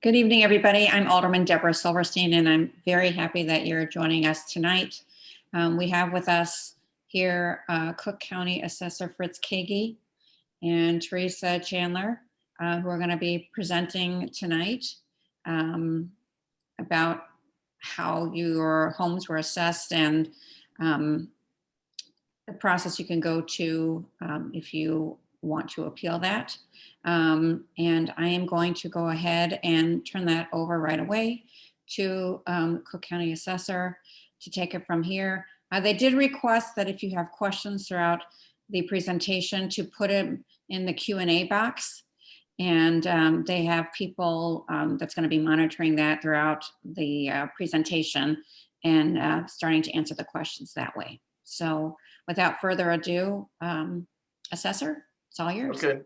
Good evening, everybody. I'm Alderman Debra Silverstein, and I'm very happy that you're joining us tonight. We have with us here Cook County Assessor Fritz Kaegi and Teresa Chandler, who are going to be presenting tonight about how your homes were assessed and the process you can go to if you want to appeal that. And I am going to go ahead and turn that over right away to Cook County Assessor to take it from here. They did request that if you have questions throughout the presentation to put it in the Q&A box. And they have people that's going to be monitoring that throughout the presentation and starting to answer the questions that way. So without further ado, Assessor, it's all yours. Okay.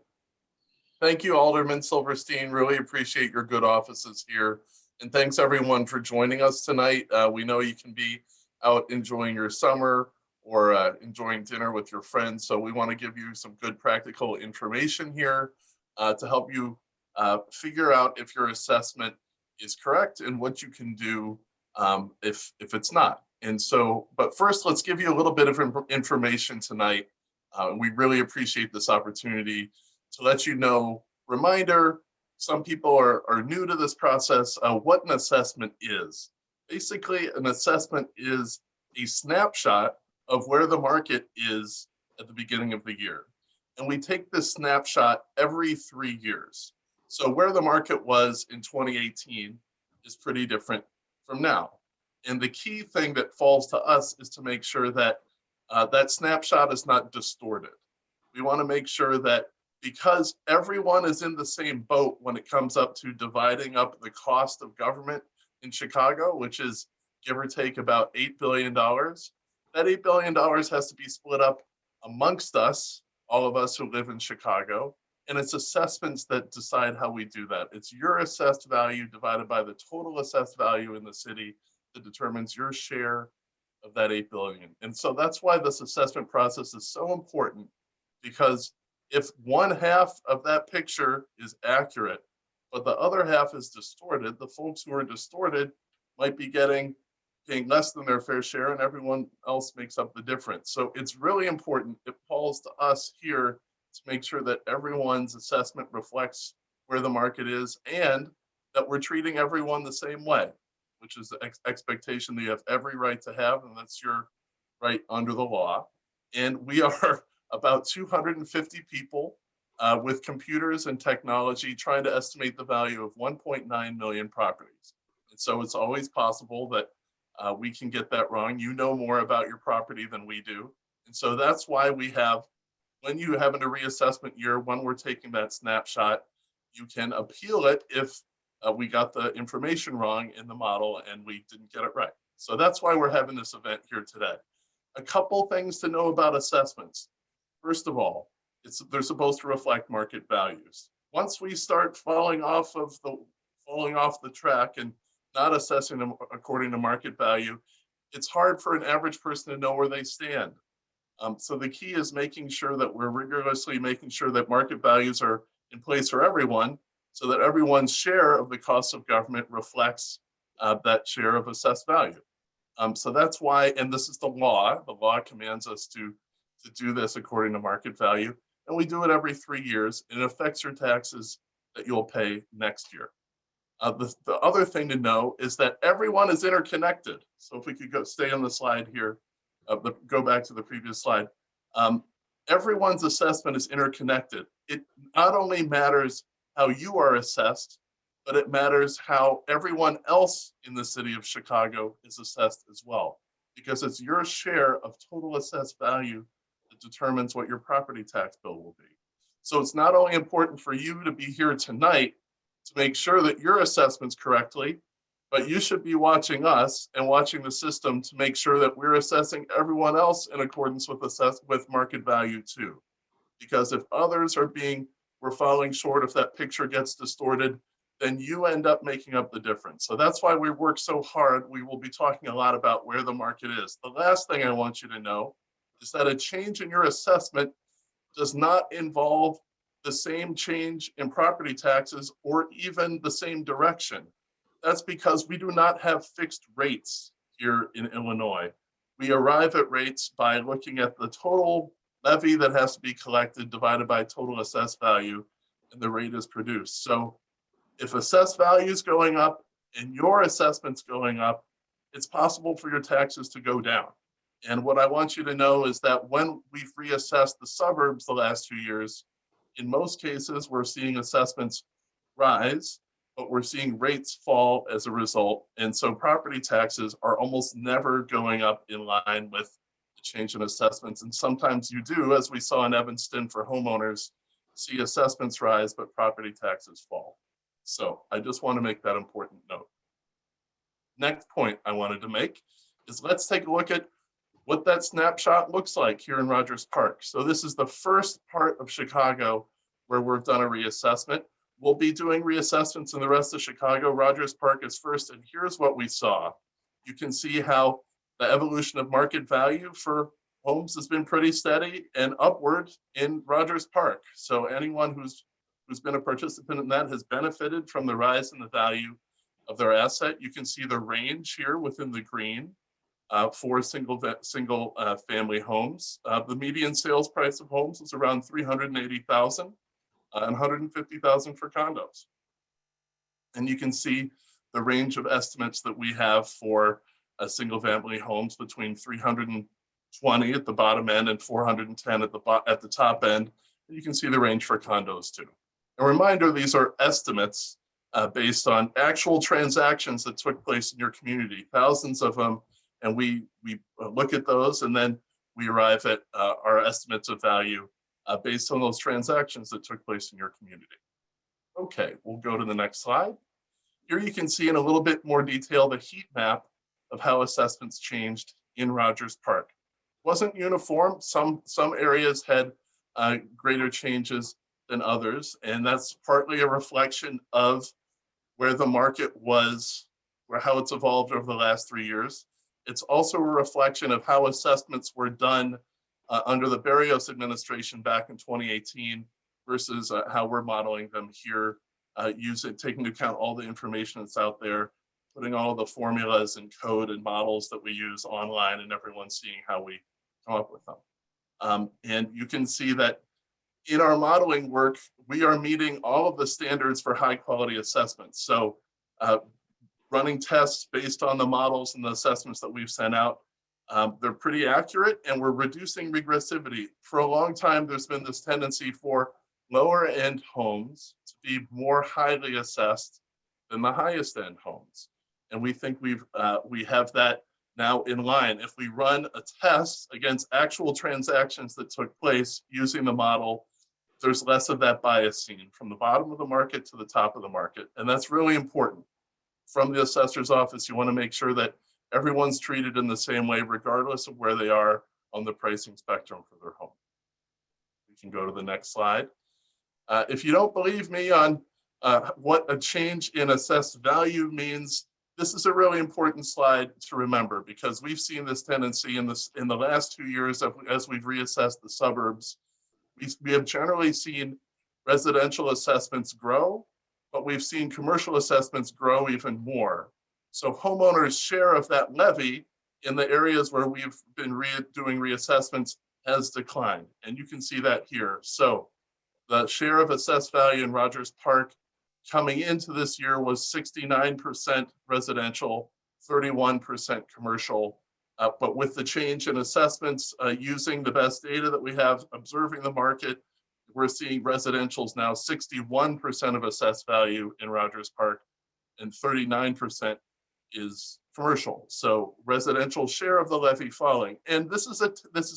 Thank you, Alderman Silverstein. Really appreciate your good offices here. And thanks everyone for joining us tonight. We know you can be out enjoying your summer or enjoying dinner with your friends. So we want to give you some good practical information here to help you figure out if your assessment is correct and what you can do if it's not. And so, but first, let's give you a little bit of information tonight. We really appreciate this opportunity to let you know. Reminder, some people are new to this process, what an assessment is. Basically, an assessment is a snapshot of where the market is at the beginning of the year. And we take this snapshot every 3 years. So where the market was in 2018 is pretty different from now. And the key thing that falls to us is to make sure that that snapshot is not distorted. We want to make sure that because everyone is in the same boat when it comes up to dividing up the cost of government in Chicago, which is give or take about $8 billion, that $8 billion has to be split up amongst us, all of us who live in Chicago, and it's assessments that decide how we do that. It's your assessed value divided by the total assessed value in the city that determines your share of that $8 billion. And so that's why this assessment process is so important, because if one half of that picture is accurate, but the other half is distorted, the folks who are distorted might be paying less than their fair share, and everyone else makes up the difference. So it's really important. It falls to us here to make sure that everyone's assessment reflects where the market is and that we're treating everyone the same way, which is the expectation that you have every right to have, and that's your right under the law. And we are about 250 people with computers and technology trying to estimate the value of 1.9 million properties. And so it's always possible that we can get that wrong. You know more about your property than we do. And so that's why we have, when you have a reassessment year, when we're taking that snapshot, you can appeal it if we got the information wrong in the model and we didn't get it right. So that's why we're having this event here today. A couple things to know about assessments. First of all, they're supposed to reflect market values. Once we start falling off the track and not assessing them according to market value, it's hard for an average person to know where they stand. So the key is making sure that we're rigorously making sure that market values are in place for everyone, so that everyone's share of the cost of government reflects that share of assessed value. So that's why, and this is the law commands us to do this according to market value, and we do it every 3 years, and it affects your taxes that you'll pay next year. The other thing to know is that everyone is interconnected. So if we could stay on the slide here, go back to the previous slide. Everyone's assessment is interconnected. It not only matters how you are assessed, but it matters how everyone else in the city of Chicago is assessed as well, because it's your share of total assessed value that determines what your property tax bill will be. So it's not only important for you to be here tonight to make sure that your assessment's correctly, but you should be watching us and watching the system to make sure that we're assessing everyone else in accordance with market value too. Because if others we're falling short, if that picture gets distorted, then you end up making up the difference. So that's why we work so hard. We will be talking a lot about where the market is. The last thing I want you to know is that a change in your assessment does not involve the same change in property taxes or even the same direction. That's because we do not have fixed rates here in Illinois. We arrive at rates by looking at the total levy that has to be collected divided by total assessed value, and the rate is produced. So if assessed value is going up and your assessment's going up, it's possible for your taxes to go down. And what I want you to know is that when we've reassessed the suburbs the last 2 years, in most cases, we're seeing assessments rise, but we're seeing rates fall as a result. And so property taxes are almost never going up in line with the change in assessments. And sometimes you do, as we saw in Evanston for homeowners, see assessments rise, but property taxes fall. So I just want to make that important note. Next point I wanted to make is let's take a look at what that snapshot looks like here in Rogers Park. So this is the first part of Chicago where we've done a reassessment. We'll be doing reassessments in the rest of Chicago. Rogers Park is first, and here's what we saw. You can see how the evolution of market value for homes has been pretty steady and upward in Rogers Park. So anyone who's been a participant in that has benefited from the rise in the value of their asset. You can see the range here within the green. For single family homes. The median sales price of homes is around $380,000 and $150,000 for condos. And you can see the range of estimates that we have for single family homes between 320 at the bottom end and 410 at the top end. And you can see the range for condos too. A reminder, these are estimates based on actual transactions that took place in your community, thousands of them. And we look at those and then we arrive at our estimates of value based on those transactions that took place in your community. Okay, we'll go to the next slide. Here you can see in a little bit more detail the heat map of how assessments changed in Rogers Park. It wasn't uniform. Some areas had greater changes than others, and that's partly a reflection of where the market was, or how it's evolved over the last 3 years. It's also a reflection of how assessments were done under the Barrios administration back in 2018 versus how we're modeling them here, taking into account all the information that's out there, putting all the formulas and code and models that we use online, and everyone seeing how we come up with them. And you can see that in our modeling work, we are meeting all of the standards for high quality assessments. So running tests based on the models and the assessments that we've sent out. They're pretty accurate, and we're reducing regressivity. For a long time, there's been this tendency for lower end homes to be more highly assessed than the highest end homes. And we think we have that now in line. If we run a test against actual transactions that took place using the model, there's less of that bias seen from the bottom of the market to the top of the market. And that's really important. From the assessor's office, you want to make sure that everyone's treated in the same way, regardless of where they are on the pricing spectrum for their home. We can go to the next slide. If you don't believe me on what a change in assessed value means, this is a really important slide to remember, because we've seen this tendency in the last 2 years as we've reassessed the suburbs. We have generally seen residential assessments grow, but we've seen commercial assessments grow even more. So homeowners' share of that levy in the areas where we've been doing reassessments has declined. And you can see that here. So the share of assessed value in Rogers Park coming into this year was 69% residential, 31% commercial. But with the change in assessments, using the best data that we have, observing the market, we're seeing residentials now 61% of assessed value in Rogers Park, and 39% is commercial. So residential share of the levy falling. And this is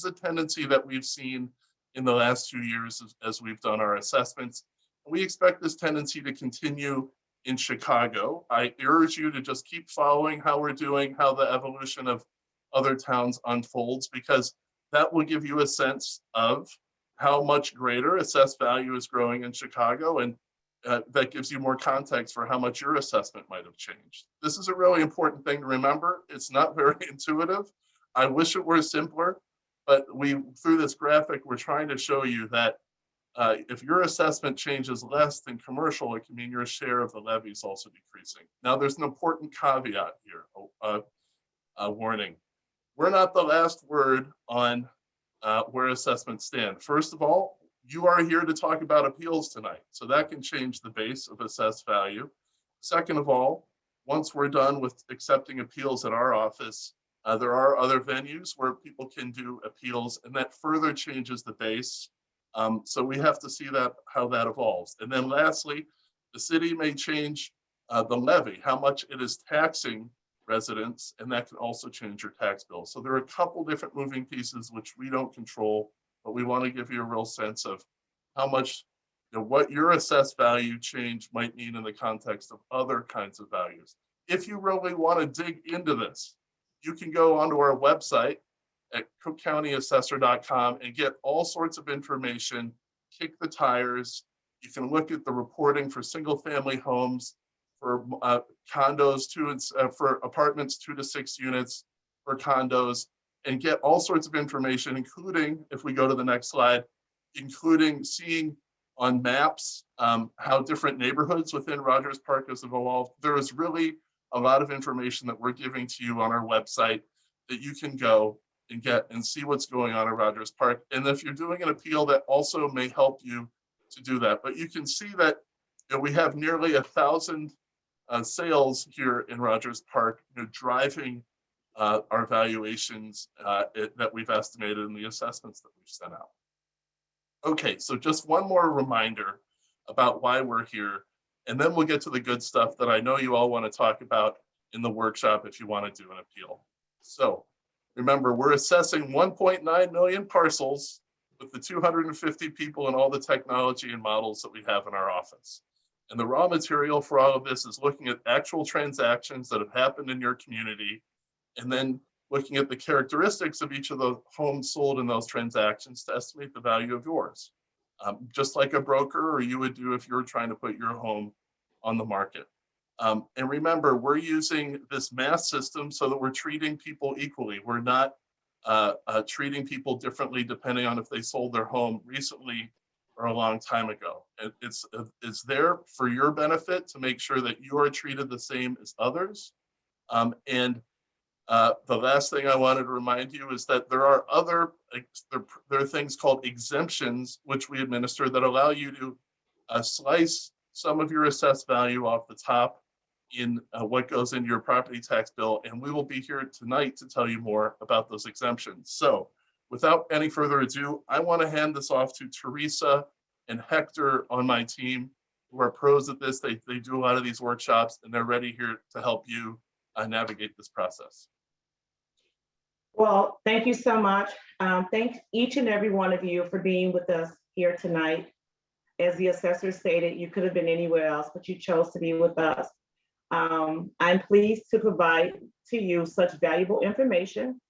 a tendency that we've seen in the last 2 years as we've done our assessments. We expect this tendency to continue in Chicago. I urge you to just keep following how we're doing, how the evolution of other towns unfolds, because that will give you a sense of how much greater assessed value is growing in Chicago, and that gives you more context for how much your assessment might have changed. This is a really important thing to remember. It's not very intuitive. I wish it were simpler, but through this graphic, we're trying to show you that If your assessment changes less than commercial, it can mean your share of the levy is also decreasing. Now, there's an important caveat here, warning. We're not the last word on where assessments stand. First of all, you are here to talk about appeals tonight, so that can change the base of assessed value. Second of all, once we're done with accepting appeals at our office, there are other venues where people can do appeals, and that further changes the base. So we have to see how that evolves. And then lastly, the city may change the levy, how much it is taxing residents, and that can also change your tax bill. So there are a couple different moving pieces which we don't control, but we want to give you a real sense of how much, what your assessed value change might mean in the context of other kinds of values. If you really want to dig into this, you can go onto our website at cookcountyassessor.com and get all sorts of information, kick the tires. You can look at the reporting for single family homes, for condos, for apartments 2 to 6 units, for condos, and get all sorts of information, including, if we go to the next slide, including seeing on maps how different neighborhoods within Rogers Park has evolved. There is really a lot of information that we're giving to you on our website that you can go and get and see what's going on at Rogers Park. And if you're doing an appeal, that also may help you to do that. But you can see that we have nearly 1,000 sales here in Rogers Park, driving our valuations that we've estimated in the assessments that we've sent out. Okay, so just one more reminder about why we're here, and then we'll get to the good stuff that I know you all want to talk about in the workshop if you want to do an appeal. So remember, we're assessing 1.9 million parcels with the 250 people and all the technology and models that we have in our office. And the raw material for all of this is looking at actual transactions that have happened in your community, and then looking at the characteristics of each of the homes sold in those transactions to estimate the value of yours, just like a broker or you would do if you were trying to put your home on the market. And remember, we're using this math system so that we're treating people equally. We're not treating people differently depending on if they sold their home recently or a long time ago. It's there for your benefit to make sure that you are treated the same as others. And the last thing I wanted to remind you is that there are there are things called exemptions which we administer that allow you to slice some of your assessed value off the top in what goes into your property tax bill. And we will be here tonight to tell you more about those exemptions. So without any further ado, I want to hand this off to Teresa and Hector on my team, who are pros at this. They do a lot of these workshops, and they're ready here to help you navigate this process. Well, thank you so much. Thanks each and every one of you for being with us here tonight. As the assessor stated, you could have been anywhere else, but you chose to be with us. I'm pleased to provide to you such valuable information.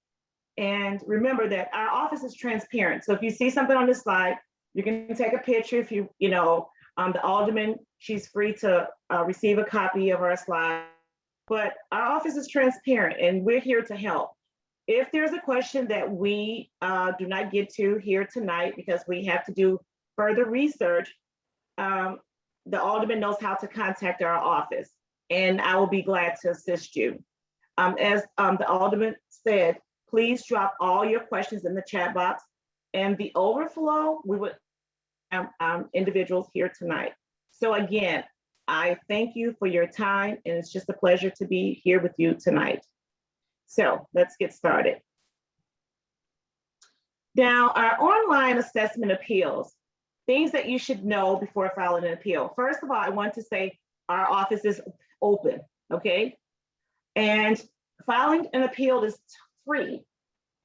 And remember that our office is transparent. So if you see something on this slide, you can take a picture. If the Alderman, she's free to receive a copy of our slide. But our office is transparent and we're here to help. If there's a question that we do not get to here tonight because we have to do further research, the Alderman knows how to contact our office, and I will be glad to assist you. As the Alderman said, please drop all your questions in the chat box, and the overflow, we would have individuals here tonight. So again, I thank you for your time, and it's just a pleasure to be here with you tonight. So let's get started. Now, our online assessment appeals, things that you should know before filing an appeal. First of all, I want to say our office is open, okay? And filing an appeal is free.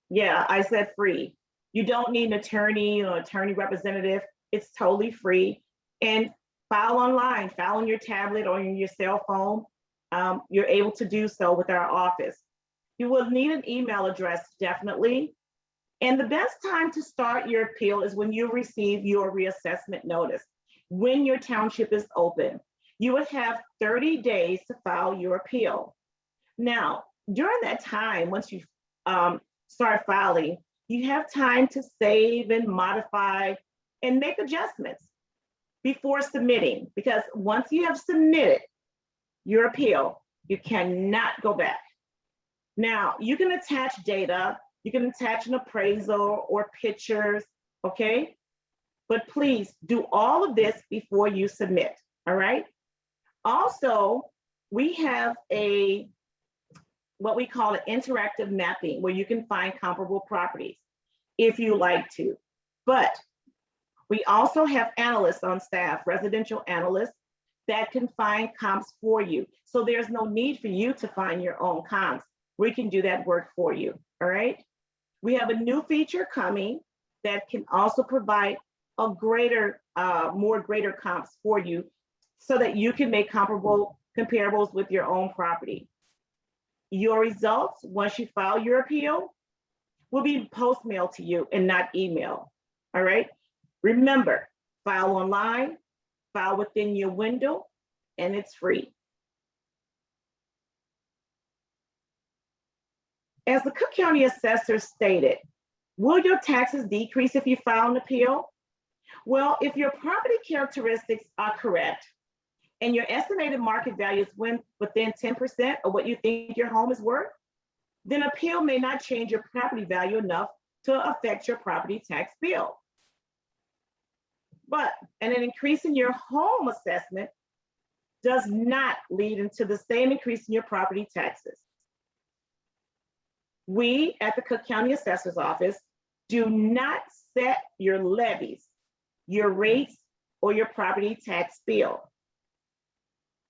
Yeah, I said free. You don't need an attorney or attorney representative. It's totally free. And file online, file on your tablet or on your cell phone. You're able to do so with our office. You will need an email address, definitely. And the best time to start your appeal is when you receive your reassessment notice. When your township is open, you would have 30 days to file your appeal. Now, during that time, once you start filing, you have time to save and modify and make adjustments before submitting, because once you have submitted your appeal, you cannot go back. Now, you can attach data, you can attach an appraisal or pictures, okay? But please do all of this before you submit, all right? Also, we have what we call an interactive mapping where you can find comparable properties if you like to. But we also have analysts on staff, residential analysts, that can find comps for you. So there's no need for you to find your own comps. We can do that work for you, all right? We have a new feature coming that can also provide a greater comps for you so that you can make comparables with your own property. Your results, once you file your appeal, will be post-mail to you and not email, all right? Remember, file online, file within your window, and it's free. As the Cook County Assessor stated, will your taxes decrease if you file an appeal? Well, if your property characteristics are correct and your estimated market value is within 10% of what you think your home is worth, then appeal may not change your property value enough to affect your property tax bill. But an increase in your home assessment does not lead into the same increase in your property taxes. We at the Cook County Assessor's Office do not set your levies, your rates, or your property tax bill.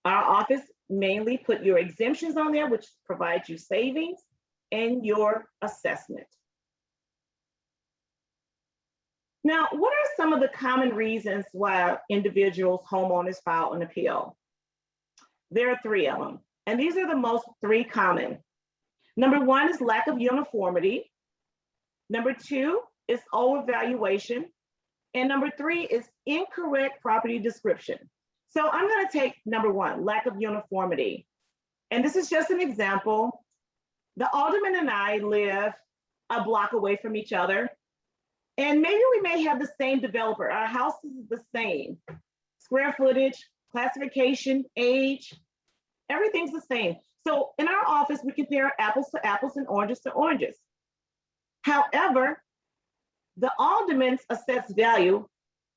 Our office mainly put your exemptions on there, which provides you savings and your assessment. Now, what are some of the common reasons why individuals, homeowners file an appeal? There are 3 of them, and these are the 3 common. Number 1 is lack of uniformity. Number 2 is overvaluation. And number 3 is incorrect property description. So I'm going to take number 1, lack of uniformity. And this is just an example. The Alderman and I live a block away from each other. And maybe we may have the same developer. Our house is the same. Square footage, classification, age, everything's the same. So in our office, we compare apples to apples and oranges to oranges. However, the Alderman's assessed value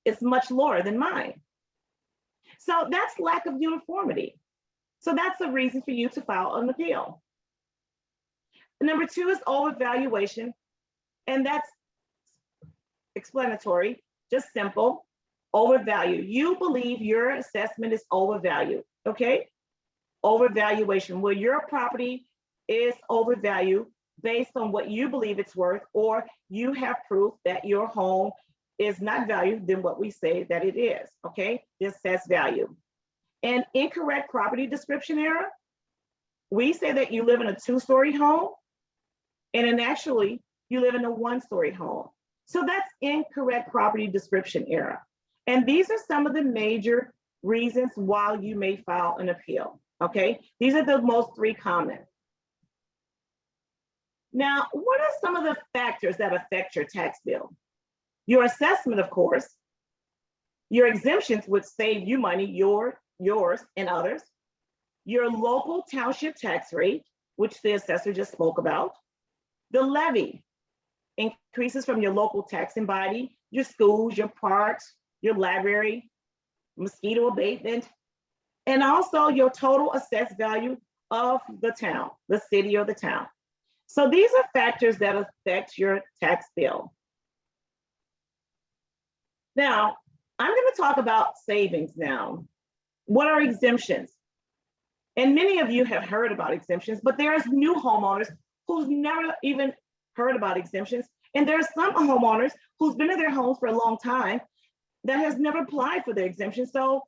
is much lower than mine. So that's lack of uniformity. So that's a reason for you to file an appeal. Number 2 is overvaluation, and that's explanatory, just simple, overvalue. You believe your assessment is overvalued, okay? Overvaluation, where your property is overvalued based on what you believe it's worth, or you have proof that your home is not valued than what we say that it is, okay? The assessed value. And incorrect property description error, we say that you live in a 2-story home, and then actually you live in a 1-story home. So that's incorrect property description error. And these are some of the major reasons why you may file an appeal, okay? These are the most 3 common. Now, what are some of the factors that affect your tax bill? Your assessment, of course. Your exemptions would save you money, yours and others. Your local township tax rate, which the assessor just spoke about. The levy increases from your local taxing body, your schools, your parks, your library, mosquito abatement, and also your total assessed value of the town, the city or the town. So these are factors that affect your tax bill. Now, I'm going to talk about savings now. What are exemptions? And many of you have heard about exemptions, but there's new homeowners who've never even heard about exemptions. And there are some homeowners who's been in their homes for a long time that has never applied for the exemption. So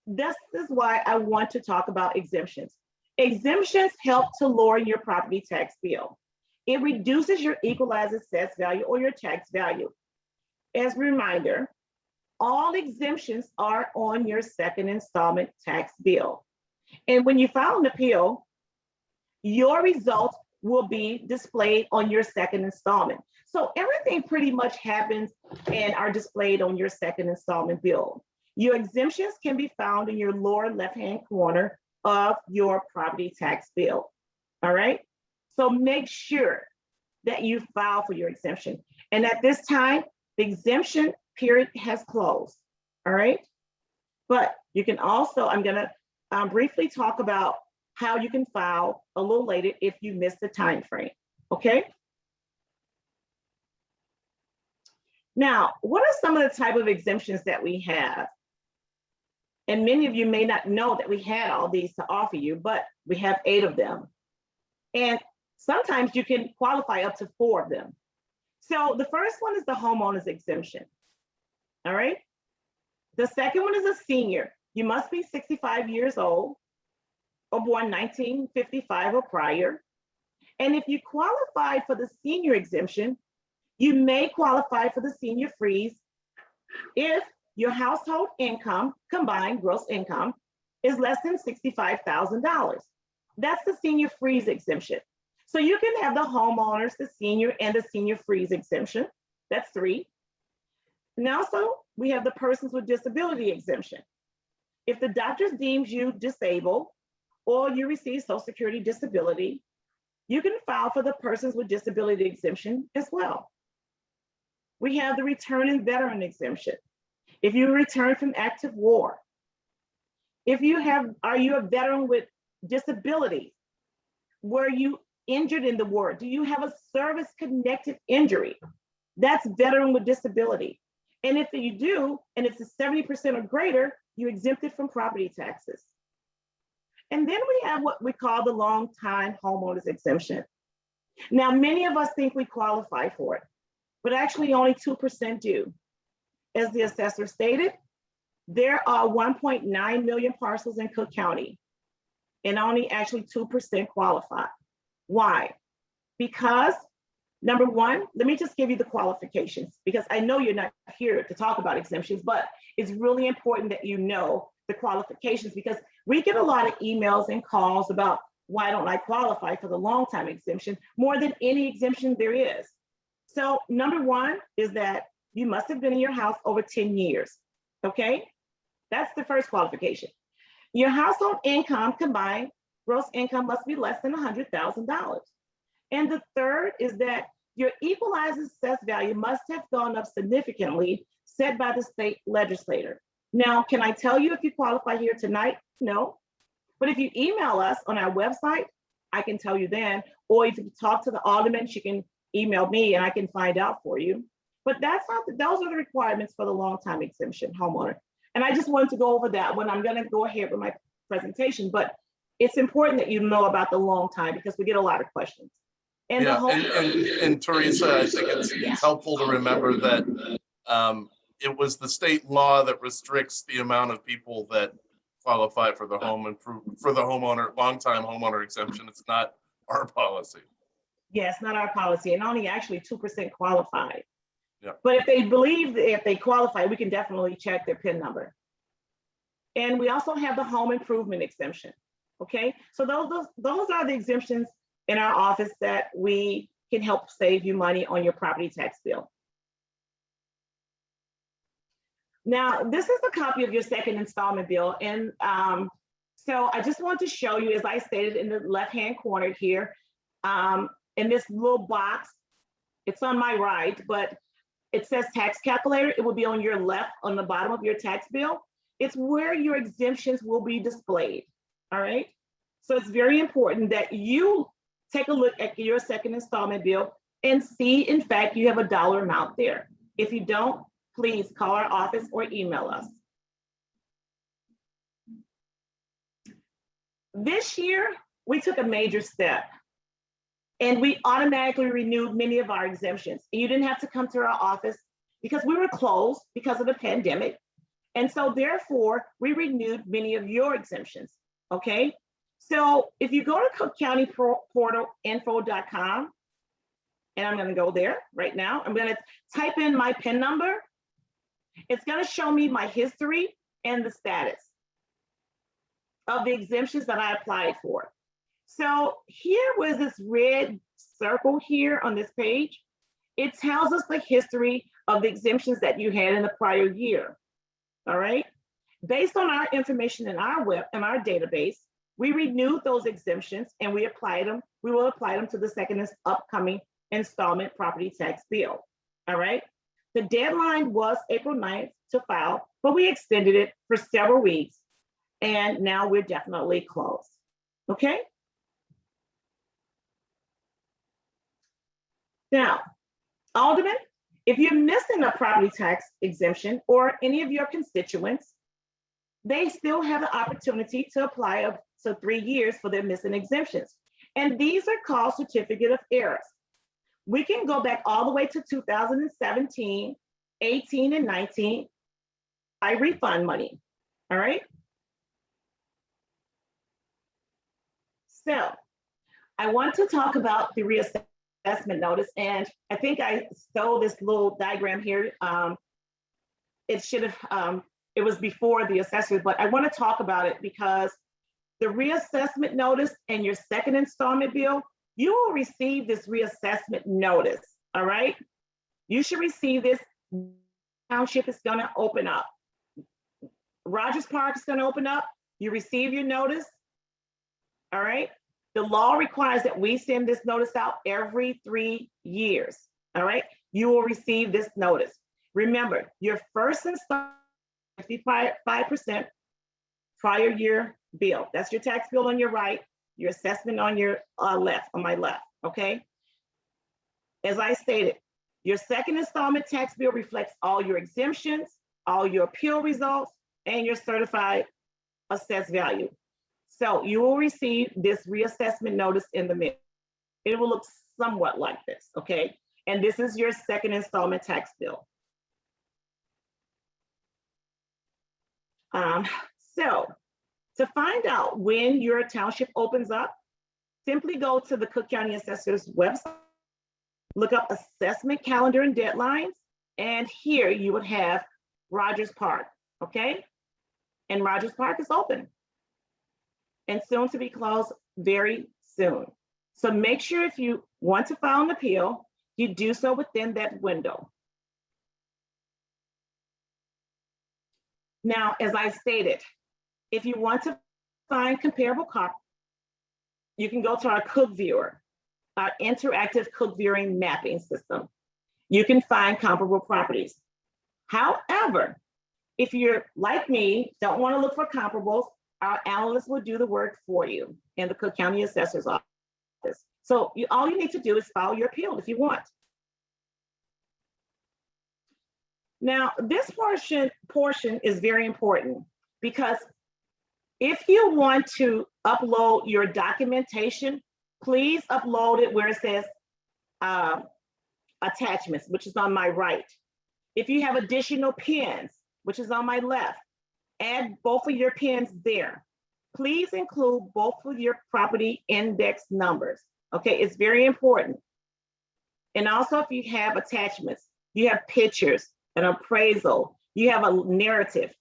this is why I want to talk about exemptions. Exemptions help to lower your property tax bill. It reduces your equalized assessed value or your tax value. As a reminder, all exemptions are on your second installment tax bill. And when you file an appeal, your results will be displayed on your second installment. So everything pretty much happens and are displayed on your second installment bill. Your exemptions can be found in your lower left-hand corner of your property tax bill. All right. So make sure that you file for your exemption. And at this time, the exemption period has closed. All right. But you can also, I'm going to briefly talk about how you can file a little later if you miss the time frame. Okay. Now, what are some of the type of exemptions that we have? And many of you may not know that we had all these to offer you, but we have 8 of them. And sometimes you can qualify up to 4 of them. So the first one is the homeowner's exemption. All right. The second one is a senior. You must be 65 years old or born 1955 or prior. And if you qualify for the senior exemption, you may qualify for the senior freeze if your household income, combined gross income, is less than $65,000. That's the senior freeze exemption. So you can have the homeowners, the senior, and the senior freeze exemption. That's 3. And also, we have the persons with disability exemption. If the doctor deems you disabled or you receive Social Security disability, you can file for the persons with disability exemption as well. We have the returning veteran exemption. If you return from active war, are you a veteran with disability? Were you injured in the war? Do you have a service-connected injury? That's veteran with disability. And if you do, and if it's 70% or greater, you're exempted from property taxes. And then we have what we call the long-time homeowners exemption. Now, many of us think we qualify for it, but actually only 2% do. As the assessor stated, there are 1.9 million parcels in Cook County, and only actually 2% qualify. Why? Because number one, let me just give you the qualifications, because I know you're not here to talk about exemptions, but it's really important that you know the qualifications, because we get a lot of emails and calls about why don't I qualify for the long time exemption more than any exemption there is. So number one is that you must have been in your house over 10 years, okay? That's the first qualification. Your household income combined gross income must be less than $100,000. And the third is that your equalized assessed value must have gone up significantly set by the state legislator. Now, can I tell you if you qualify here tonight? No. But if you email us on our website, I can tell you then, or if you talk to the alderman, she can email me and I can find out for you. But those are the requirements for the long time exemption homeowner. And I just wanted to go over that when I'm going to go ahead with my presentation, but it's important that you know about the long time because we get a lot of questions. And yeah, and Teresa, I think it's helpful to remember that it was the state law that restricts the amount of people that qualify for the homeowner, long-time homeowner exemption. It's not our policy. Yes, not our policy, and only actually 2% qualify. Yeah. But if they believe that if they qualify, we can definitely check their PIN number. And we also have the home improvement exemption. Okay, so those are the exemptions in our office that we can help save you money on your property tax bill. Now, this is a copy of your second installment bill. And so I just want to show you, as I stated in the left-hand corner here, in this little box, it's on my right, but it says tax calculator. It will be on your left on the bottom of your tax bill. It's where your exemptions will be displayed, all right? So it's very important that you take a look at your second installment bill and see, in fact, you have a dollar amount there. If you don't, please call our office or email us. This year, we took a major step and we automatically renewed many of our exemptions. You didn't have to come to our office because we were closed because of the pandemic. And so therefore, we renewed many of your exemptions, okay? So if you go to cookcountyportalinfo.com, and I'm gonna go there right now, I'm gonna type in my PIN number. It's gonna show me my history and the status of the exemptions that I applied for. So here was this red circle here on this page. It tells us the history of the exemptions that you had in the prior year. All right. Based on our information in our database, we renewed those exemptions and we will apply them to the second upcoming installment property tax bill. All right. The deadline was April 9th to file, but we extended it for several weeks and now we're definitely closed. Okay. Now, Alderman, if you're missing a property tax exemption or any of your constituents, they still have the opportunity to apply up to 3 years for their missing exemptions. And these are called certificate of errors. We can go back all the way to 2017, 18, and 19. I refund money, all right? So I want to talk about the reassessment notice, and I think I stole this little diagram here. It should have, it was before the assessor, but I want to talk about it because the reassessment notice and your second installment bill, you will receive this reassessment notice, all right? You should receive this. Township is going to open up. Rogers Park is going to open up. You receive your notice, all right? The law requires that we send this notice out every 3 years, all right? You will receive this notice. Remember, your first installment, 55% prior year bill. That's your tax bill on your right, your assessment on your left, on my left, okay? As I stated, your second installment tax bill reflects all your exemptions, all your appeal results, and your certified assessed value. So you will receive this reassessment notice in the mail. It will look somewhat like this, okay? And this is your second installment tax bill. So to find out when your township opens up, simply go to the Cook County Assessor's website, look up assessment calendar and deadlines, and here you would have Rogers Park, okay? And Rogers Park is open and soon to be closed very soon. So make sure if you want to file an appeal, you do so within that window. Now, as I stated, if you want to find comparable copies, you can go to our Cook Viewer, our interactive Cook Viewing mapping system. You can find comparable properties. However, if you're like me, don't want to look for comparables, our analysts will do the work for you in the Cook County Assessor's office. So all you need to do is file your appeal if you want. Now, this portion is very important because if you want to upload your documentation, please upload it where it says attachments, which is on my right. If you have additional pins, which is on my left, add both of your pins there. Please include both of your property index numbers. Okay, it's very important. And also if you have attachments, you have pictures, an appraisal, you have a narrative,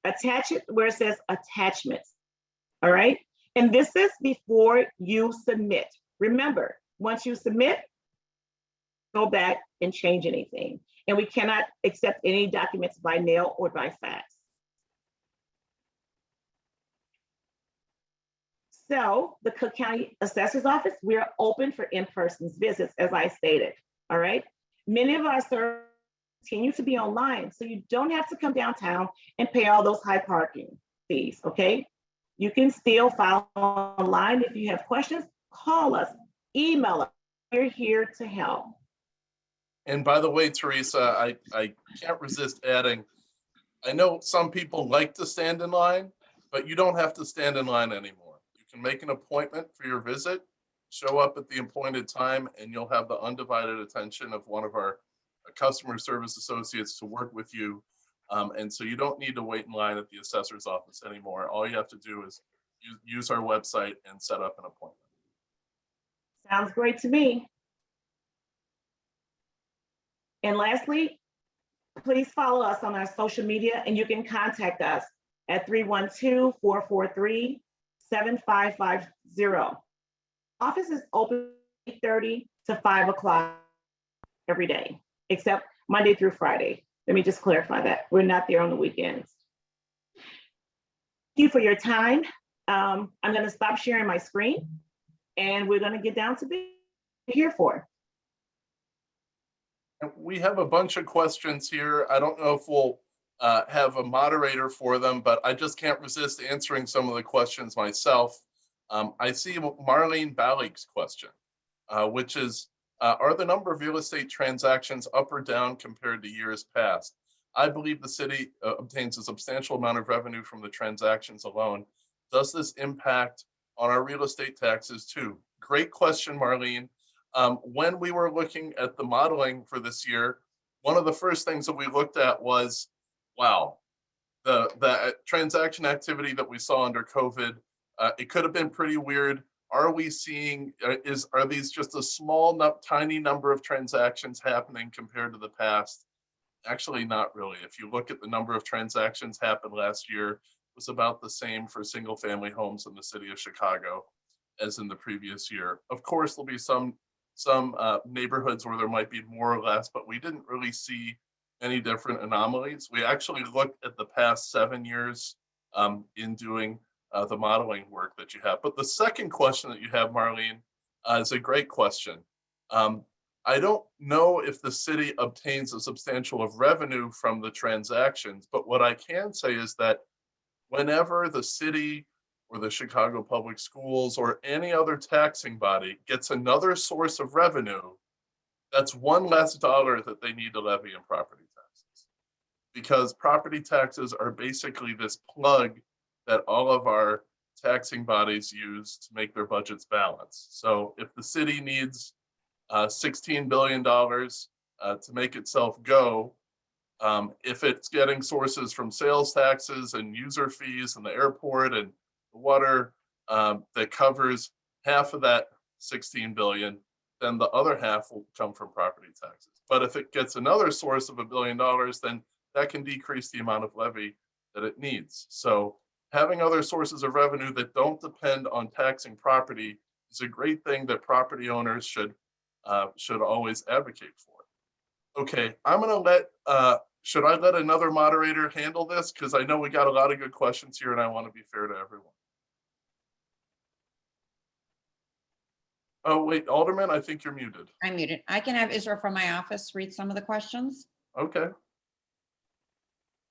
attach it where it says attachments, all right? And this is before you submit. Remember, once you submit, go back and change anything. And we cannot accept any documents by mail or by fax. So the Cook County Assessor's Office, we're open for in-person visits, as I stated, all right? Many of our services continue to be online, so you don't have to come downtown and pay all those high parking fees, okay? You can still file online. If you have questions, call us, email us. We're here to help. And by the way, Teresa, I can't resist adding, I know some people like to stand in line, but you don't have to stand in line anymore. You can make an appointment for your visit, show up at the appointed time, and you'll have the undivided attention of one of our customer service associates to work with you. And so you don't need to wait in line at the assessor's office anymore. All you have to do is use our website and set up an appointment. Sounds great to me. And lastly, please follow us on our social media and you can contact us at 312-443-7550. Office is open 8:30 to 5 o'clock. every day, except Monday through Friday. Let me just clarify that. We're not there on the weekends. Thank you for your time. I'm going to stop sharing my screen and we're going to get down to be here for. We have a bunch of questions here. I don't know if we'll have a moderator for them, but I just can't resist answering some of the questions myself. I see Marlene Ballig's question, which is, are the number of real estate transactions up or down compared to years past? I believe the city obtains a substantial amount of revenue from the transactions alone. Does this impact on our real estate taxes too? Great question, Marlene. When we were looking at the modeling for this year, one of the first things that we looked at was, wow, the transaction activity that we saw under COVID, it could have been pretty weird. Are we seeing, are these just a small, tiny number of transactions happening compared to the past? Actually, not really. If you look at the number of transactions happened last year, it was about the same for single family homes in the city of Chicago as in the previous year. Of course, there'll be some neighborhoods where there might be more or less, but we didn't really see any different anomalies. We actually looked at the past 7 years in doing the modeling work that you have. But the second question that you have, Marlene, is a great question. I don't know if the city obtains a substantial of revenue from the transactions, but what I can say is that whenever the city or the Chicago Public Schools or any other taxing body gets another source of revenue, that's one less dollar that they need to levy in property taxes. Because property taxes are basically this plug that all of our taxing bodies use to make their budgets balance. So if the city needs $16 billion to make itself go, if it's getting sources from sales taxes and user fees and the airport and the water that covers half of that 16 billion, then the other half will come from property taxes. But if it gets another source of $1 billion, then that can decrease the amount of levy that it needs. So having other sources of revenue that don't depend on taxing property is a great thing that property owners should always advocate for. Okay, I'm gonna let, should I let another moderator handle this? Because I know we got a lot of good questions here and I want to be fair to everyone. Oh, wait, Alderman, I think you're muted. I'm muted. I can have Israel from my office read some of the questions. Okay.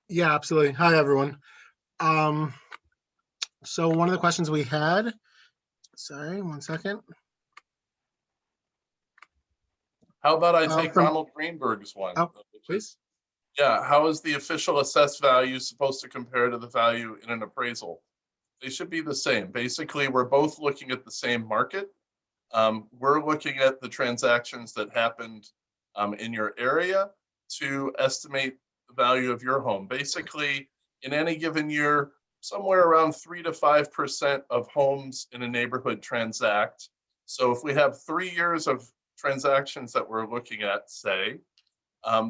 Yeah, absolutely. Hi, everyone. So one of the questions we had, sorry, one second. How about I take Ronald Greenberg's one? Oh, please. Yeah, how is the official assessed value supposed to compare to the value in an appraisal? They should be the same. Basically, we're both looking at the same market. We're looking at the transactions that happened in your area to estimate the value of your home. Basically, in any given year, somewhere around 3 to 5% of homes in a neighborhood transact. So if we have 3 years of transactions that we're looking at, say,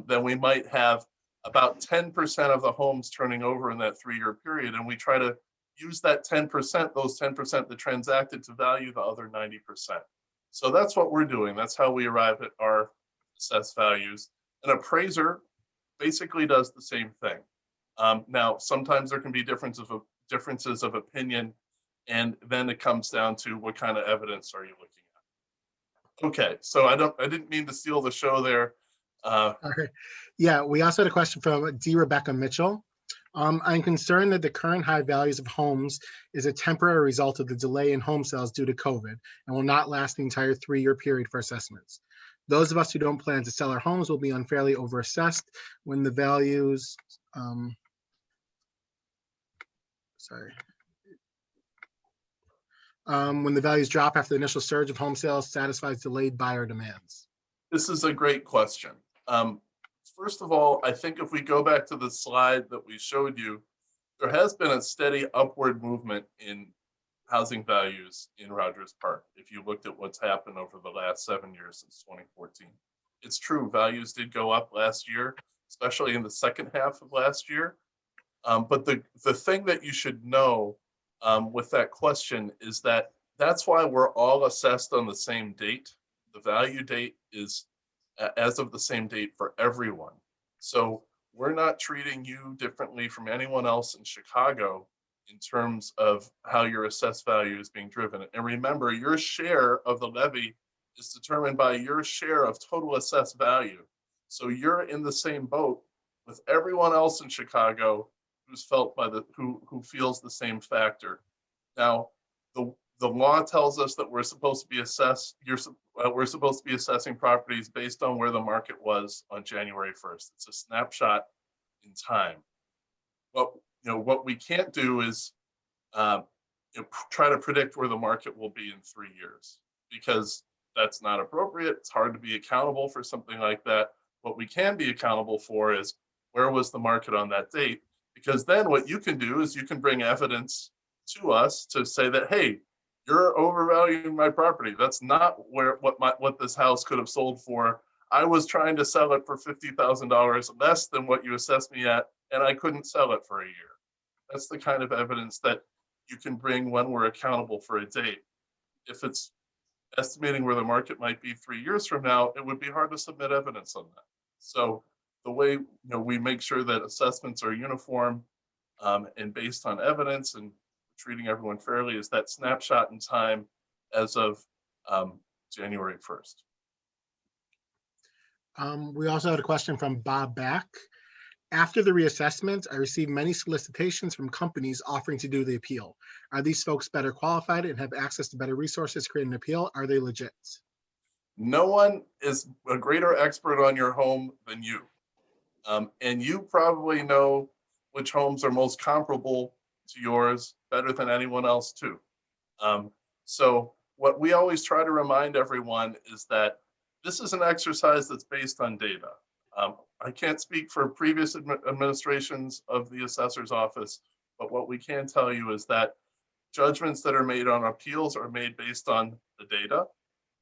then we might have about 10% of the homes turning over in that 3-year period. And we try to use that 10%, those 10% that transacted, to value the other 90%. So that's what we're doing. That's how we arrive at our assessed values. An appraiser basically does the same thing. Now, sometimes there can be differences of opinion, and then it comes down to what kind of evidence are you looking at. Okay, so I didn't mean to steal the show there. All right. Yeah, we also had a question from D. Rebecca Mitchell. I'm concerned that the current high values of homes is a temporary result of the delay in home sales due to COVID and will not last the entire 3-year period for assessments. Those of us who don't plan to sell our homes will be unfairly overassessed when the values, when the values drop after the initial surge of home sales satisfies delayed buyer demands. This is a great question. First of all, I think if we go back to the slide that we showed you, there has been a steady upward movement in housing values in Rogers Park. If you looked at what's happened over the last 7 years since 2014, it's true, values did go up last year, especially in the second half of last year. But the thing that you should know with that question is that that's why we're all assessed on the same date. The value date is as of the same date for everyone. So we're not treating you differently from anyone else in Chicago in terms of how your assessed value is being driven. And remember, your share of the levy is determined by your share of total assessed value. So you're in the same boat with everyone else in Chicago who's felt by who feels the same factor. Now, the law tells us that we're supposed to be we're supposed to be assessing properties based on where the market was on January 1st. It's a snapshot in time. What we can't do is try to predict where the market will be in 3 years, because that's not appropriate. It's hard to be accountable for something like that. What we can be accountable for is where was the market on that date, because then what you can do is you can bring evidence to us to say that, hey, you're overvaluing my property. That's not what this house could have sold for. I was trying to sell it for $50,000 less than what you assessed me at, and I couldn't sell it for a year. That's the kind of evidence that you can bring when we're accountable for a date. If it's estimating where the market might be 3 years from now, it would be hard to submit evidence on that. So the way we make sure that assessments are uniform and based on evidence and treating everyone fairly is that snapshot in time as of January 1st. We also had a question from Bob Back. After the reassessment, I received many solicitations from companies offering to do the appeal. Are these folks better qualified and have access to better resources to create an appeal? Are they legit? No one is a greater expert on your home than you. And you probably know which homes are most comparable to yours better than anyone else too. So what we always try to remind everyone is that this is an exercise that's based on data. I can't speak for previous administrations of the assessor's office, but what we can tell you is that judgments that are made on appeals are made based on the data.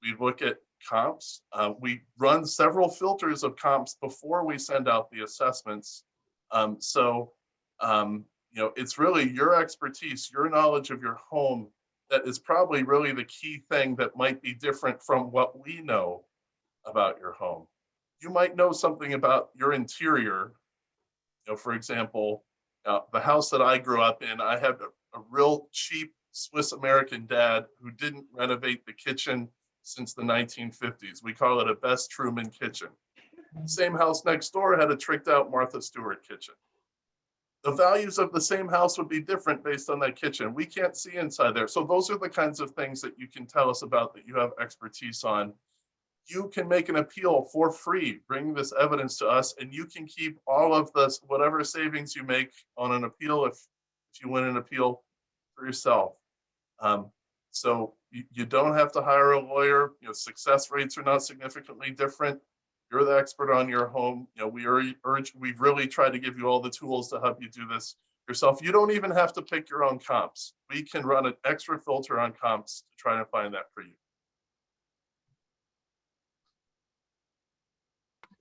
We look at comps. We run several filters of comps before we send out the assessments. It's really your expertise, your knowledge of your home that is probably really the key thing that might be different from what we know about your home. You might know something about your interior. For example, the house that I grew up in, I had a real cheap Swiss American dad who didn't renovate the kitchen since the 1950s. We call it a Best Truman kitchen. Same house next door had a tricked out Martha Stewart kitchen. The values of the same house would be different based on that kitchen. We can't see inside there. So those are the kinds of things that you can tell us about that you have expertise on. You can make an appeal for free, bring this evidence to us, and you can keep all of this, whatever savings you make on an appeal, if you win an appeal, for yourself. So you don't have to hire a lawyer. Success rates are not significantly different. You're the expert on your home. We really try to give you all the tools to help you do this yourself. You don't even have to pick your own comps. We can run an extra filter on comps to try to find that for you.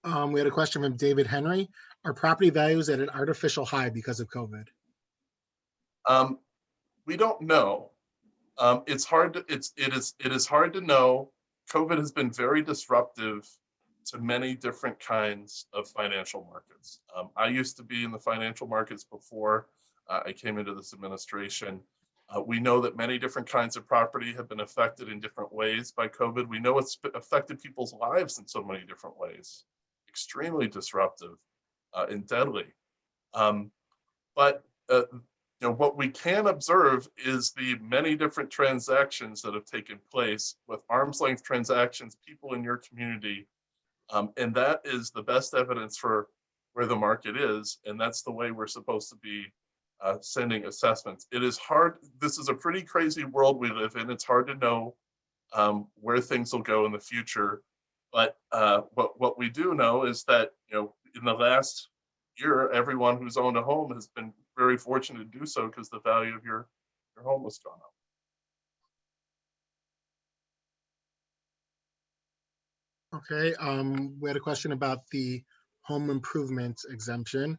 We had a question from David Henry. Are property values at an artificial high because of COVID? We don't know. It is hard to know. COVID has been very disruptive to many different kinds of financial markets. I used to be in the financial markets before I came into this administration. We know that many different kinds of property have been affected in different ways by COVID. We know it's affected people's lives in so many different ways. Extremely disruptive and deadly. But what we can observe is the many different transactions that have taken place with arm's length transactions, people in your community. And that is the best evidence for where the market is. And that's the way we're supposed to be sending assessments. It is hard. This is a pretty crazy world we live in. It's hard to know where things will go in the future. But what we do know is that, in the last year, everyone who's owned a home has been very fortunate to do so because the value of your home has gone up. Okay, we had a question about the home improvement exemption.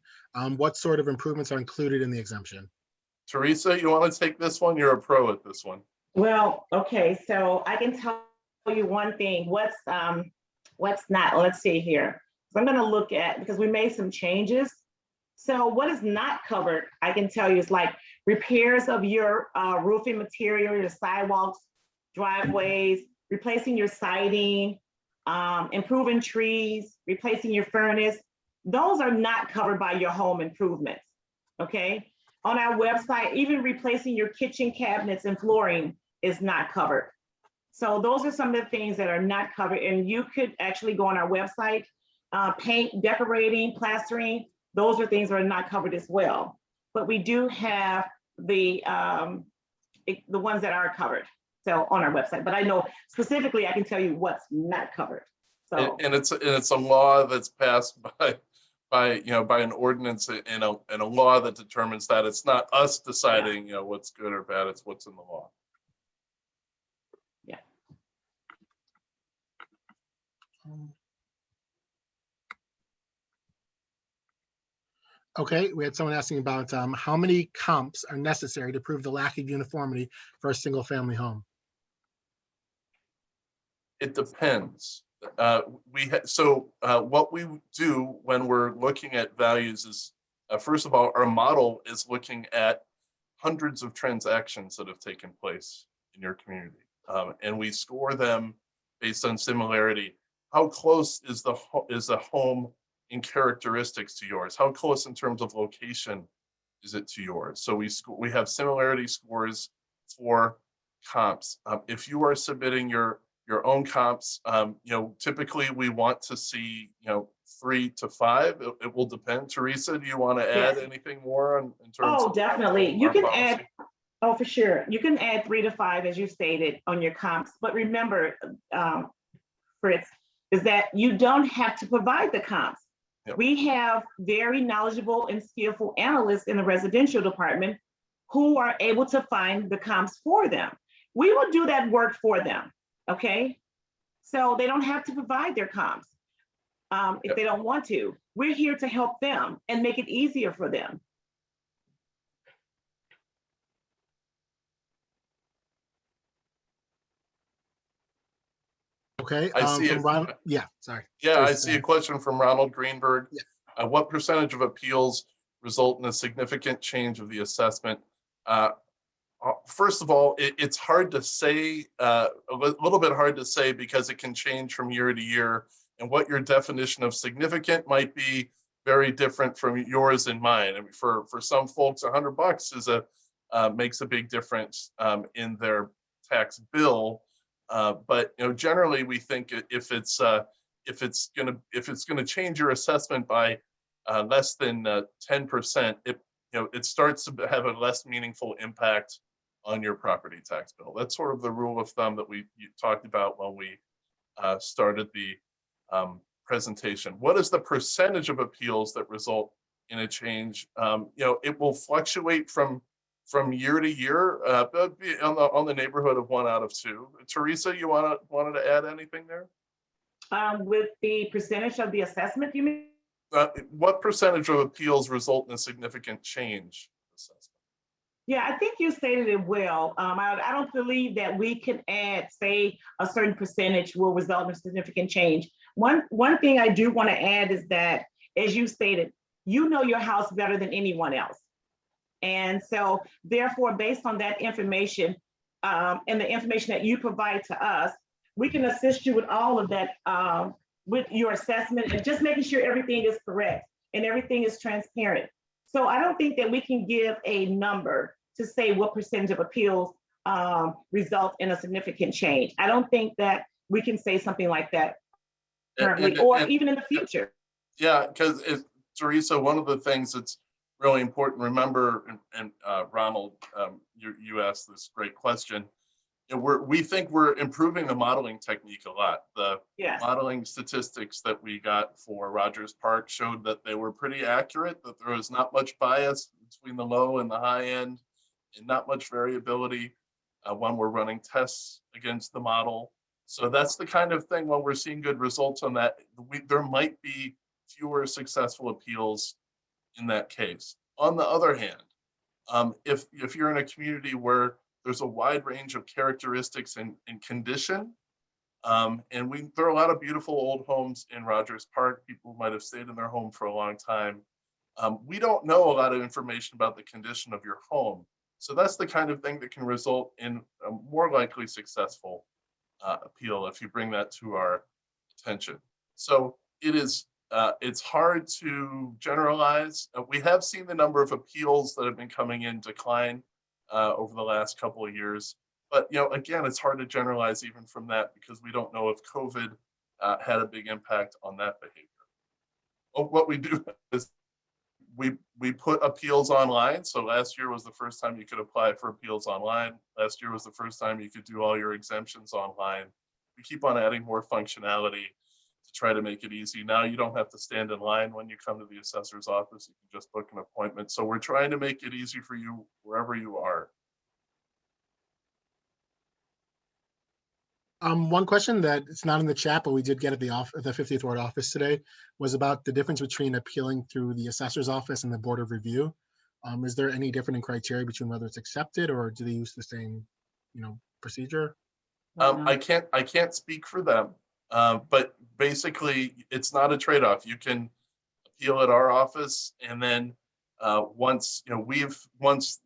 What sort of improvements are included in the exemption? Teresa, you want to take this one? You're a pro at this one. Well, okay, so I can tell you one thing. What's not, let's see here. So I'm gonna look at, because we made some changes. So what is not covered, I can tell you, is like repairs of your roofing material, your sidewalks, driveways, replacing your siding, improving trees, replacing your furnace. Those are not covered by your home improvements, okay? On our website, even replacing your kitchen cabinets and flooring is not covered. So those are some of the things that are not covered, and you could actually go on our website, paint, decorating, plastering, those are things that are not covered as well. But we do have the ones that are covered, so on our website. But I know specifically, I can tell you what's not covered. So And it's a law that's passed by an ordinance and a law that determines that. It's not us deciding what's good or bad. It's what's in the law. yeah. Okay, we had someone asking about how many comps are necessary to prove the lack of uniformity for a single family home. It depends. What we do when we're looking at values is, first of all, our model is looking at hundreds of transactions that have taken place in your community, and we score them based on similarity. How close is the home in characteristics to yours? How close in terms of location is it to yours? So we have similarity scores for comps. If you are submitting your own comps, typically we want to see 3 to 5. It will depend. Teresa, do you want to add Yes. anything more in terms Oh, of definitely. You our can policy? add, oh, for sure. You can add 3 to 5, as you stated, on your comps. But remember, Fritz, is that you don't have to provide the comps. Yep. We have very knowledgeable and skillful analysts in the residential department who are able to find the comps for them. We will do that work for them, okay? So they don't have to provide their comps if they don't want to. We're here to help them and make it easier for them. Okay, I see from it. Ron, yeah, sorry. Yeah, I Please, see a question from Ronald Greenberg. Yeah. What percentage of appeals result in a significant change of the assessment? First of all, it's hard to say, a little bit hard to say, because it can change from year to year, and what your definition of significant might be very different from yours and mine. I mean, for some folks, $100 is makes a big difference in their tax bill. But generally, we think if it's gonna change your assessment by less than 10%, it starts to have a less meaningful impact on your property tax bill. That's sort of the rule of thumb that you talked about when we started the presentation. What is the percentage of appeals that result in a change? It will fluctuate from year to year, but be on the neighborhood of 1 out of 2. Teresa, you wanted to add anything there? With the percentage of the assessment, you mean? What percentage of appeals result in a significant change assessment? Yeah, I think you stated it well. I don't believe that we can add, say, a certain percentage will result in a significant change. One thing I do want to add is that, as you stated, you know your house better than anyone else. And so therefore, based on that information and the information that you provide to us, we can assist you with all of that, with your assessment and just making sure everything is correct and everything is transparent. So I don't think that we can give a number to say what percentage of appeals result in a significant change. I don't think that we can say something like that currently, or even in the future. Yeah, because Teresa, one of the things that's really important, remember, and Ronald, you asked this great question. We think we're improving the modeling technique a lot. The Yes. modeling statistics that we got for Rogers Park showed that they were pretty accurate, that there was not much bias between the low and the high end, and not much variability when we're running tests against the model. So that's the kind of thing, when we're seeing good results on that, there might be fewer successful appeals in that case. On the other hand, if you're in a community where there's a wide range of characteristics and condition, And there are a lot of beautiful old homes in Rogers Park. People might have stayed in their home for a long time. We don't know a lot of information about the condition of your home. So that's the kind of thing that can result in a more likely successful appeal if you bring that to our attention. So it's hard to generalize. We have seen the number of appeals that have been coming in decline over the last couple of years. But again, it's hard to generalize even from that because we don't know if COVID had a big impact on that behavior. What we do is we put appeals online. So last year was the first time you could apply for appeals online. Last year was the first time you could do all your exemptions online. We keep on adding more functionality to try to make it easy. Now you don't have to stand in line when you come to the assessor's office. You can just book an appointment. So we're trying to make it easy for you wherever you are. One question that it's not in the chat, but we did get at the 50th Ward office today was about the difference between appealing through the assessor's office and the Board of Review. Is there any difference in criteria between whether it's accepted or do they use the same, procedure? I can't speak for them, but basically it's not a trade-off. You can appeal at our office, and then once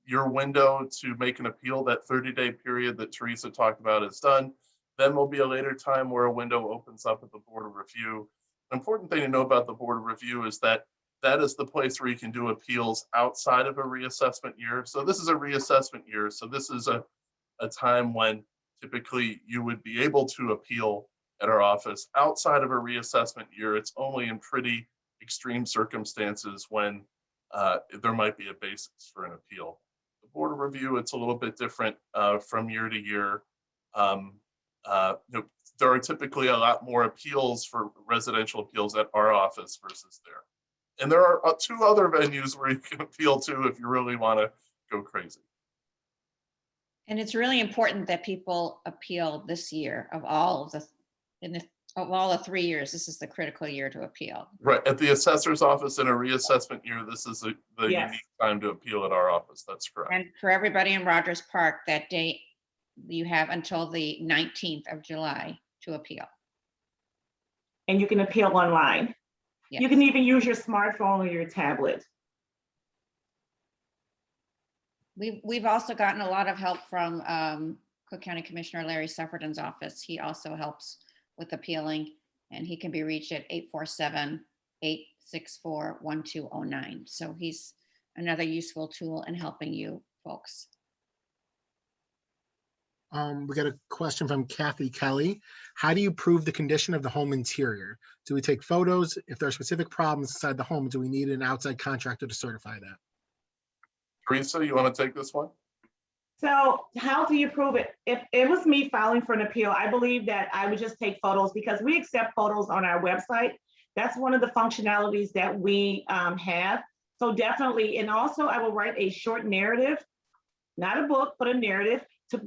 your window to make an appeal, that 30-day period that Teresa talked about is done, then there'll be a later time where a window opens up at the Board of Review. An important thing to know about the Board of Review is that is the place where you can do appeals outside of a reassessment year. So this is a reassessment year. So this is a time when typically you would be able to appeal at our office. Outside of a reassessment year, it's only in pretty extreme circumstances when there might be a basis for an appeal. The Board of Review, it's a little bit different from year to year. There are typically a lot more appeals for residential appeals at our office versus there. And there are 2 other venues where you can appeal to if you really want to go crazy. And it's really important that people appeal this year of all the 3 years. This is the critical year to appeal. Right. At the assessor's office in a reassessment year, this is the Yes. unique time to appeal at our office. That's correct. And for everybody in Rogers Park, that date, you have until the 19th of July to appeal. And you can appeal online. Yes. You can even use your smartphone or your tablet. We've also gotten a lot of help from Cook County Commissioner Larry Sufferton's office. He also helps with appealing, and he can be reached at 847-864-1209. So he's another useful tool in helping you folks. We got a question from Kathy Kelly. How do you prove the condition of the home interior? Do we take photos? If there are specific problems inside the home, do we need an outside contractor to certify that? Teresa, you want to take this one? So how do you prove it? If it was me filing for an appeal, I believe that I would just take photos because we accept photos on our website. That's one of the functionalities that we have. So definitely, and also I will write a short narrative, not a book, but a narrative to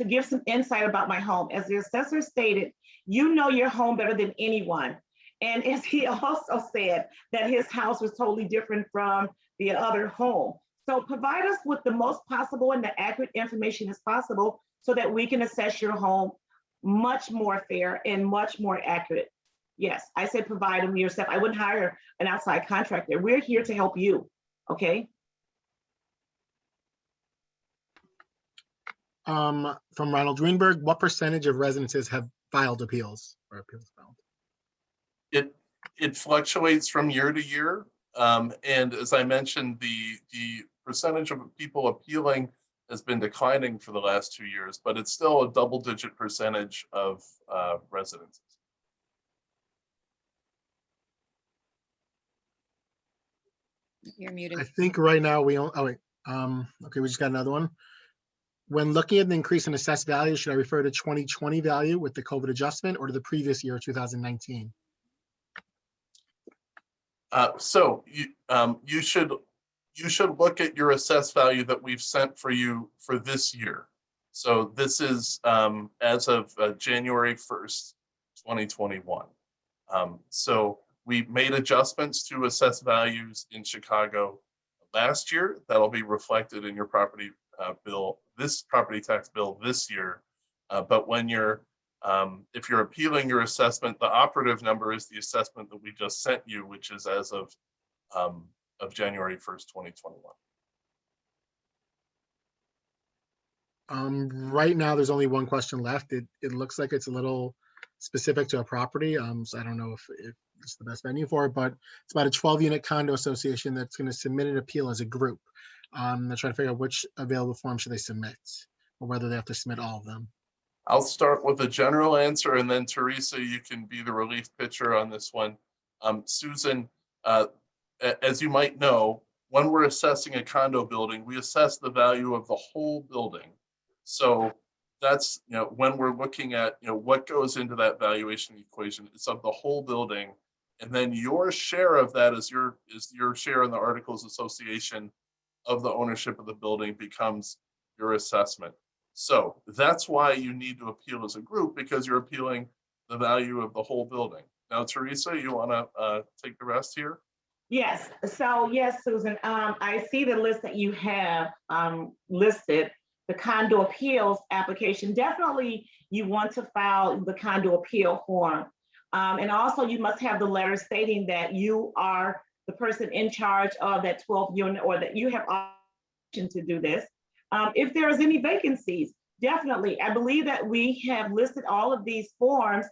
give some insight about my home. As the assessor stated, you know your home better than anyone. And as he also said that his house was totally different from the other home. So provide us with the most possible and the accurate information as possible so that we can assess your home much more fair and much more accurate. Yes, I said provide them yourself. I wouldn't hire an outside contractor. We're here to help you, okay? From Ronald Greenberg, what percentage of residences have filed appeals or appeals filed? It fluctuates from year to year. And as I mentioned, the percentage of people appealing has been declining for the last 2 years, but it's still a double-digit percentage of residences. You're muted. I think right now we don't, okay, we just got another one. When looking at the increase in assessed value, should I refer to 2020 value with the COVID adjustment or to the previous year, 2019? So you should look at your assessed value that we've sent for you for this year. So this is as of January 1st, 2021. So we made adjustments to assessed values in Chicago last year. That'll be reflected in your property bill, this property tax bill this year. But when you're If you're appealing your assessment, the operative number is the assessment that we just sent you, which is as of January 1st, 2021. Right now, there's only one question left. It looks like it's a little specific to a property. So I don't know if it's the best venue for it, but it's about a 12-unit condo association that's going to submit an appeal as a group. They're trying to figure out which available form should they submit, or whether they have to submit all of them. I'll start with a general answer, and then Teresa, you can be the relief pitcher on this one. Susan, as you might know, when we're assessing a condo building, we assess the value of the whole building. So that's, when we're looking at, what goes into that valuation equation, it's of the whole building. And then your share of that is your share in the Articles Association of the ownership of the building becomes your assessment. So that's why you need to appeal as a group, because you're appealing the value of the whole building. Now, Teresa, you want to take the rest here? Yes. So yes, Susan, I see the list that you have listed. The condo appeals application, definitely you want to file the condo appeal form. And also you must have the letter stating that you are the person in charge of that 12 unit, or that you have option to do this. If there's any vacancies, definitely, I believe that we have listed all of these forms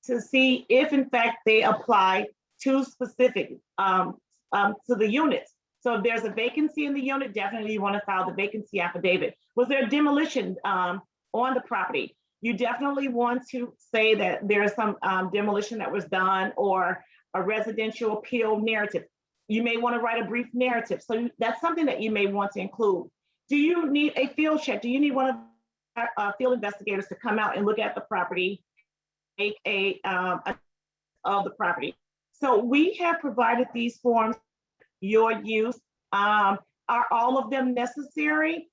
to see if in fact they apply to specific to the units. So if there's a vacancy in the unit, definitely you want to file the vacancy affidavit. Was there a demolition on the property? You definitely want to say that there's some demolition that was done, or a residential appeal narrative. You may want to write a brief narrative. So that's something that you may want to include. Do you need a field check? Do you need one of field investigators to come out and look at the property, make of the property? So we have provided these forms, your use. Are all of them necessary?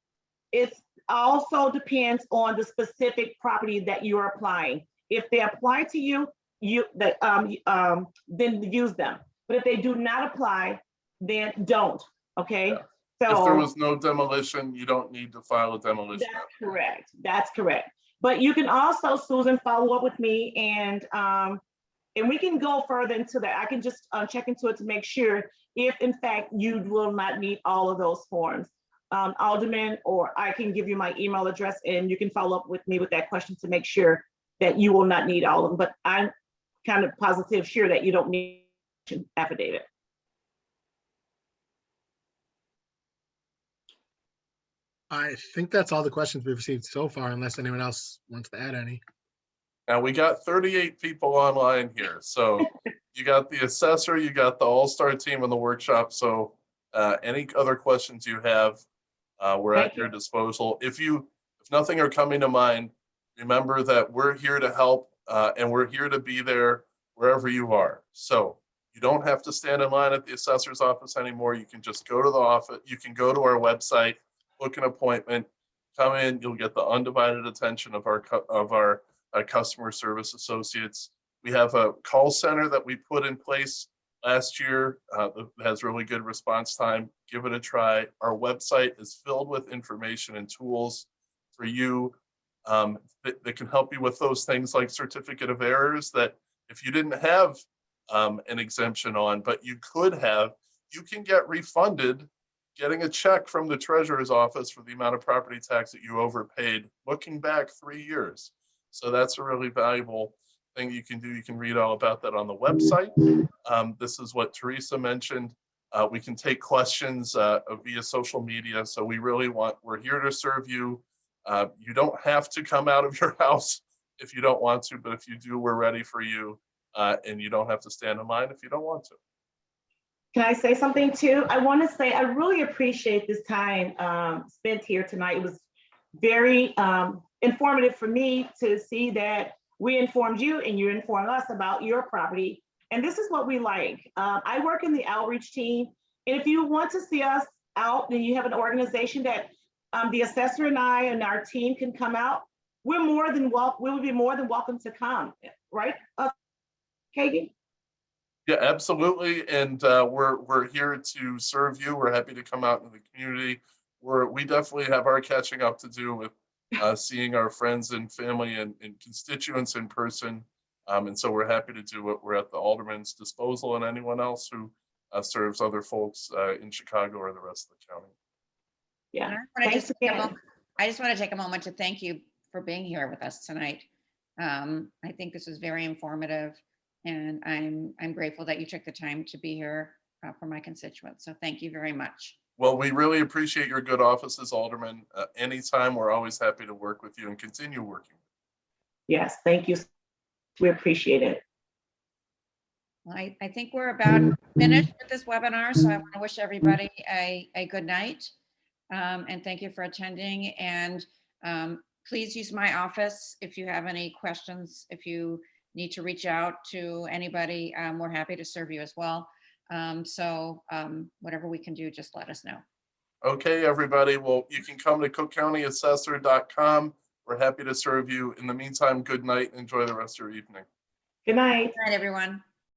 It also depends on the specific property that you are applying. If they apply to you, then use them. But if they do not apply, then don't. Okay. Yeah. So if there was no demolition, you don't need to file a demolition. That's correct. That's correct. But you can also, Susan, follow up with me, and we can go further into that. I can just check into it to make sure if in fact you will not need all of those forms. Alderman, or I can give you my email address and you can follow up with me with that question to make sure that you will not need all of them. But I'm kind of positive, sure, that you don't need an affidavit. I think that's all the questions we've received so far, unless anyone else wants to add any. Now we got 38 people online here. So you got the assessor, you got the all-star team in the workshop. So any other questions you have, we're at your disposal. If nothing are coming to mind, remember that we're here to help and we're here to be there wherever you are. So you don't have to stand in line at the assessor's office anymore. You can just go to the office. You can go to our website, book an appointment, come in. You'll get the undivided attention of our customer service associates. We have a call center that we put in place last year that has really good response time. Give it a try. Our website is filled with information and tools for you that can help you with those things like certificate of errors that if you didn't have an exemption on, but you could have, you can get refunded getting a check from the treasurer's office for the amount of property tax that you overpaid looking back 3 years. So that's a really valuable thing you can do. You can read all about that on the website. This is what Teresa mentioned. We can take questions via social media. So we're here to serve you. You don't have to come out of your house if you don't want to, but if you do, we're ready for you. And you don't have to stand in line if you don't want to. Can I say something too? I want to say I really appreciate this time spent here tonight. It was very informative for me to see that we informed you and you informed us about your property. And this is what we like. I work in the outreach team. And if you want to see us out and you have an organization that the assessor and I and our team can come out, we would be more than welcome to come, right? Kaegi? Yeah, absolutely. And we're here to serve you. We're happy to come out in the community. We definitely have our catching up to do with seeing our friends and family and constituents in person. And so we're happy to do it. We're at the Alderman's disposal and anyone else who serves other folks in Chicago or the rest of the county. Yeah. And I Thanks again. just want to take a moment to thank you for being here with us tonight. I think this was very informative, and I'm grateful that you took the time to be here for my constituents. So thank you very much. Well, we really appreciate your good offices, Alderman. Anytime, we're always happy to work with you and continue working. Yes, thank you. We appreciate it. Well, I think we're about finished with this webinar, so I want to wish everybody a good night. And thank you for attending. And please use my office if you have any questions. If you need to reach out to anybody, we're happy to serve you as well. So whatever we can do, just let us know. Okay, everybody. Well, you can come to cookcountyassessor.com. We're happy to serve you. In the meantime, good night. Enjoy the rest of your evening. Good night. Good night, everyone.